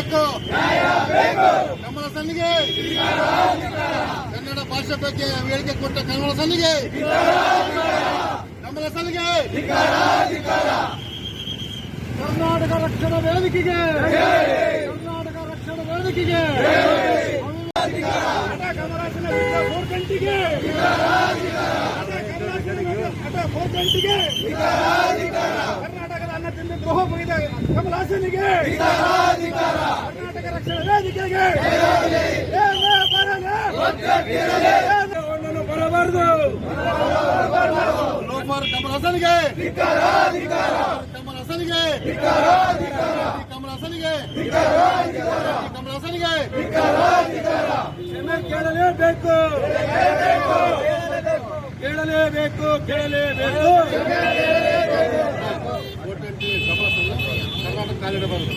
ಬೇಕು. ಕಮಲ ಸನ್ನಿಗೆ ಕನ್ನಡ ಭಾಷೆ ಬಗ್ಗೆ ಹೇಳಿಕೆ ಕೊಟ್ಟ ಕಮಲ ಸನ್ನಿಗೆ ಕರ್ನಾಟಕ ರಕ್ಷಣಾ ವೇದಿಕೆಗೆ ಕರ್ನಾಟಕದ ಅನ್ನ ತಿಂದು ದ್ರೋಹ ಬಗೆದ ಕಮಲಾಸನಿಗೆ ಕರ್ನಾಟಕ ರಕ್ಷಣಾ ವೇದಿಕೆಗೆ ಬರಬಾರದು. ಕಮಲ ಹಸನಿಗೆ ಕೇಳಲೇಬೇಕು. ಕರ್ನಾಟಕ ಕಾಲಿಡಬಾರದು.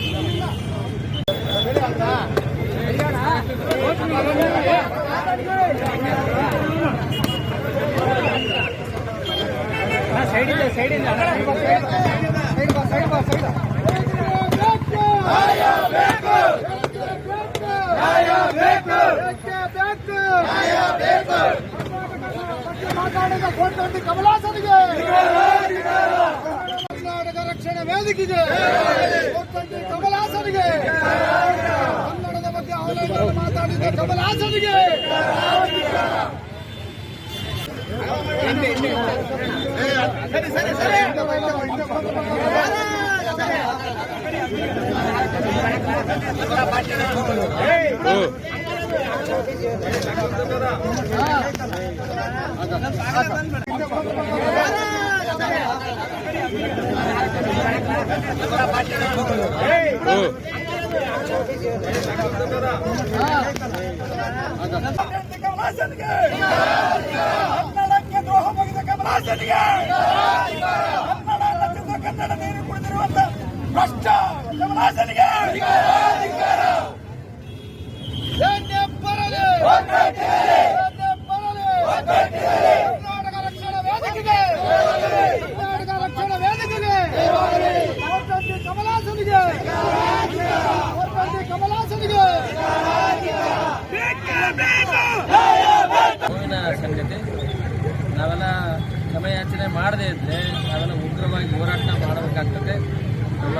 ಸೈಡಿಂದ ಮಾತಾಡಿದ ಕೋಟಿ ಕಮಲಾಸನಿಗೆ ಕರ್ನಾಟಕ ರಕ್ಷಣಾ ವೇದಿಕೆಗೆ ಕೋಟಿ ಕಮಲಾಸನಿಗೆ ಕನ್ನಡದ ಬಗ್ಗೆ ಅವಲಂಬನೆ ಮಾತಾಡಿದ ಕಮಲಾಸನಿಗೆ ಕನ್ನಡಕ್ಕೆ ದ್ರೋಹ ಬಗೆದ ಕಮಲಾಸನಿಗೆ ಕನ್ನಡ ನೀರು ಕುಡಿದಿರುವಂತ ಭ್ರಷ್ಟ ಕಮಲಾಸನಿಗೆ ಕರ್ನಾಟಕ ರಕ್ಷಣಾ ವೇದಿಕೆಗೆ ಕಮಲಾಸನಿಗೆ ನೋವಿನ ಸಂಗತಿ. ನಾವೆಲ್ಲ ಕ್ಷಮೆಯಾಚನೆ ಮಾಡದೇ ಇದ್ದರೆ ನಾವೆಲ್ಲ ಉಗ್ರವಾಗಿ ಹೋರಾಟ ಮಾಡಬೇಕಾಗ್ತದೆ. ನಮ್ಮ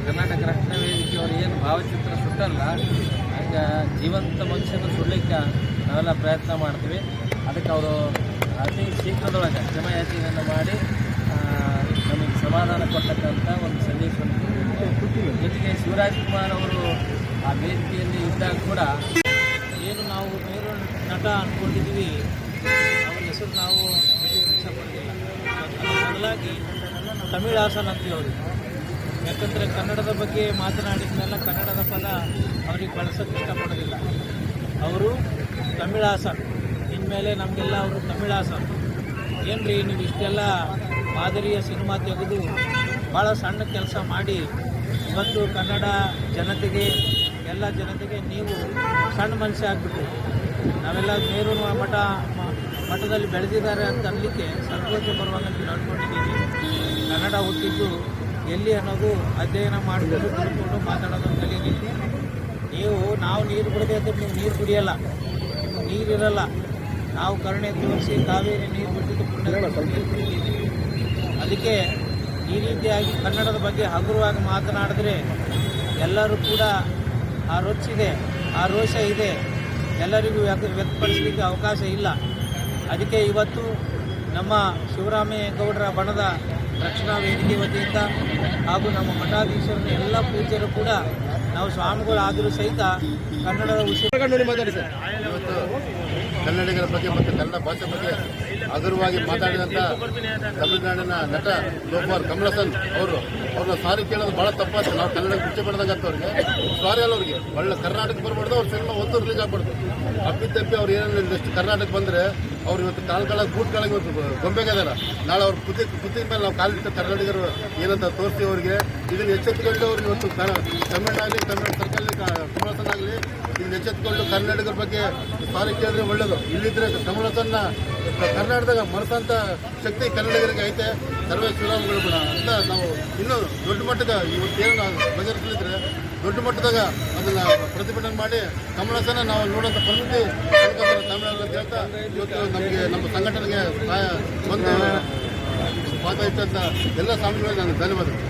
ಕರ್ನಾಟಕ ರಕ್ಷಣಾ ವೇದಿಕೆಯವರು ಏನು ಭಾವಚಿತ್ರ ಸುಟ್ಟಲ್ಲ, ಹಂಗೆ ಜೀವಂತ ಮನುಷ್ಯನ ಸುಡಲಿಕ್ಕೆ ನಾವೆಲ್ಲ ಪ್ರಯತ್ನ ಮಾಡ್ತೀವಿ. ಅದಕ್ಕೆ ಅವರು ಅತಿ ಶೀಘ್ರದೊಳಗೆ ಕ್ಷಮೆಯಾಚನೆಯನ್ನು ಮಾಡಿ ನಮಗೆ ಸಮಾಧಾನ ಕೊಟ್ಟಕ್ಕಂಥ ಒಂದು ಸಂದೇಶವನ್ನು ಜೊತೆಗೆ ಶಿವರಾಜ್ಕುಮಾರ್ ಅವರು ಆ ವೇದಿಕೆಯಲ್ಲಿ ಇದ್ದಾಗ ಕೂಡ ಏನು ನಾವು ಮೇರು ನಟ ಅಂದ್ಕೊಂಡಿದ್ದೀವಿ, ಅವರ ಹೆಸರು ನಾವು ಇಷ್ಟಪಡಲಿಲ್ಲ. ಬದಲಾಗಿ ತಮಿಳ್ ಹಾಸನ್ ಅಂತೀವಿ ಅವ್ರಿಗೆ. ಯಾಕಂದರೆ ಕನ್ನಡದ ಬಗ್ಗೆ ಮಾತನಾಡಿದ್ಮೇಲೆ ಕನ್ನಡದ ಪದ ಅವ್ರಿಗೆ ಬಳಸೋಕ್ಕೆ ಇಷ್ಟಪಡೋದಿಲ್ಲ. ಅವರು ತಮಿಳ್ ಹಾಸನ್, ಇನ್ಮೇಲೆ ನಮಗೆಲ್ಲ ಅವರು ತಮಿಳ್ ಹಾಸನ್. ಏನು ರೀ ನೀವು ಇಷ್ಟೆಲ್ಲ ಮಾದರಿಯ ಸಿನಿಮಾ ತೆಗೆದು ಭಾಳ ಸಣ್ಣ ಕೆಲಸ ಮಾಡಿ ಇವತ್ತು ಕನ್ನಡ ಜನತೆಗೆ ಎಲ್ಲ ಜನತೆಗೆ ನೀವು ಸಣ್ಣ ಮನುಷ್ಯ ಆಗಿಬಿಟ್ಟು ನಾವೆಲ್ಲ ಮೇರು ಮಠದಲ್ಲಿ ಬೆಳೆದಿದ್ದಾರೆ ಅಂತ ಅನ್ನಲಿಕ್ಕೆ ಸಂತೋಷ ಬರುವಂತ ನಡ್ಕೊಂಡಿದ್ದೀವಿ. ಕನ್ನಡ ಹುಟ್ಟಿದ್ದು ಎಲ್ಲಿ ಅನ್ನೋದು ಅಧ್ಯಯನ ಮಾಡಿಕೊಂಡು ತಿಳ್ಕೊಂಡು ಮಾತಾಡೋದನ್ನು ಕಲೀರಿ. ನಾವು ನೀರು ಬಿಡದೆ ಅಂದರೆ ನೀವು ನೀರು ಕುಡಿಯಲ್ಲ, ನಿಮ್ಗೆ ನೀರಿರಲ್ಲ. ನಾವು ಕರುಣೆ ತೋರಿಸಿ ಕಾವೇರಿ ನೀರು ಬಿಟ್ಟಿದ್ದು ನೀರು ಕುಡಿತೀವಿ. ಅದಕ್ಕೆ ಈ ರೀತಿಯಾಗಿ ಕನ್ನಡದ ಬಗ್ಗೆ ಹಗುರವಾಗಿ ಮಾತನಾಡಿದ್ರೆ ಎಲ್ಲರೂ ಕೂಡ ಆ ರೊಚ್ಚಿದೆ, ಆ ರೋಷ ಇದೆ, ಎಲ್ಲರಿಗೂ ವ್ಯಕ್ತಪಡಿಸಲಿಕ್ಕೆ ಅವಕಾಶ ಇಲ್ಲ. ಅದಕ್ಕೆ ಇವತ್ತು ನಮ್ಮ ಶಿವರಾಮೇಗೌಡರ ಬಣದ ರಕ್ಷಣಾ ವೇದಿಕೆ ವತಿಯಿಂದ ಹಾಗೂ ನಮ್ಮ ಮಠಾಧೀಶರನ್ನ ಎಲ್ಲ ಪೂಜ್ಯರು ಕೂಡ ನಾವು ಸ್ವಾಮಿಗಳಾದರೂ ಸಹಿತ ಕನ್ನಡದ ಇವತ್ತು ಕನ್ನಡಿಗರ ಬಗ್ಗೆ ಮತ್ತು ಕನ್ನಡ ಭಾಷೆ ಬಗ್ಗೆ ಹಗುರವಾಗಿ ಮಾತಾಡಿದಂಥ ತಮಿಳುನಾಡಿನ ನಟ ಲೋಫರ್ ಕಮಲಾಸನ್ ಅವ್ರನ್ನ ಸಾರಿ ಕೇಳೋದು ಭಾಳ ತಪ್ಪಾಯ್ತು. ನಾವು ಕನ್ನಡಕ್ಕೆ ಬಿಚ್ಚೆ ಪಡೆದಾಗತ್ತ ಅವ್ರಿಗೆ ಸಾರಿ ಅಲ್ಲ, ಅವ್ರಿಗೆ ಒಳ್ಳೆ ಕರ್ನಾಟಕ ಬರ್ಬಾರ್ದು. ಅವ್ರ ಸಿನಿಮಾ ಒಂದು ರಿಲೀಸ್ ಆಗ್ಬಾರ್ದು. ಅಪ್ಪಿತಪ್ಪಿ ಅವ್ರು ಏನೇನು ನೆಕ್ಸ್ಟ್ ಕರ್ನಾಟಕ ಬಂದರೆ ಅವ್ರು ಇವತ್ತು ಬೂಟ್ಗಳಿಗೆ ಇವತ್ತು ಗೊಂಬೆಗಿದಾರ. ನಾಳೆ ಅವ್ರ ಕುತ್ತಿನ ಮೇಲೆ ನಾವು ಕಾಲಿಟ್ಟು ಕನ್ನಡಿಗರು ಏನಂತ ತೋರಿಸಿ ಅವ್ರಿಗೆ ಇದನ್ನು ಎಚ್ಚೆತ್ತುಕೊಂಡು ಅವ್ರಿಗೆ ಇವತ್ತು ತಮಿಳ್ನಾಗಲಿ ತಮಿಳು ಸರ್ಕಾರದಲ್ಲಿ ಕಮಲಾಸನ್ ಆಗಲಿ ಇದನ್ನು ಎಚ್ಚೆತ್ತುಕೊಂಡು ಕನ್ನಡಿಗರ ಬಗ್ಗೆ ಸಾರಿ ಕೇಳಿದ್ರೆ ಒಳ್ಳೇದು. ಇಲ್ಲಿದ್ರೆ ಕಮಲಾಸನ್ನ ಕರ್ನಾಟಕದಾಗ ಮರೆಸಂತ ಶಕ್ತಿ ಕನ್ನಡಿಗರಿಗೆ ಐತೆ. ಸರ್ವೇ ಶ್ರೀರಾಮಗಳು ಕೂಡ ಅಂತ ನಾವು ಇನ್ನೂ ದೊಡ್ಡ ಮಟ್ಟದ ಇವತ್ತೇನು ಬಗೆಹರಿಸಲಿದ್ರೆ ದೊಡ್ಡ ಮಟ್ಟದಾಗ ಅದನ್ನ ಪ್ರತಿಭಟನೆ ಮಾಡಿ ಕಮಲಾಸನ ನಾವು ನೋಡುವಂಥ ಪರಿಸ್ಥಿತಿ ತಮಿಳುನಾಡು ಅಂತ ಹೇಳ್ತಾ ಇವತ್ತು ನಮಗೆ ನಮ್ಮ ಸಂಘಟನೆಗೆ ಸಹಾಯ ಒಂದು ಪಾತ್ರ ಇಟ್ಟಂತ ಎಲ್ಲ ಸ್ವಾಮಿಗಳಿಗೆ ನಾನು ಧನ್ಯವಾದಗಳು.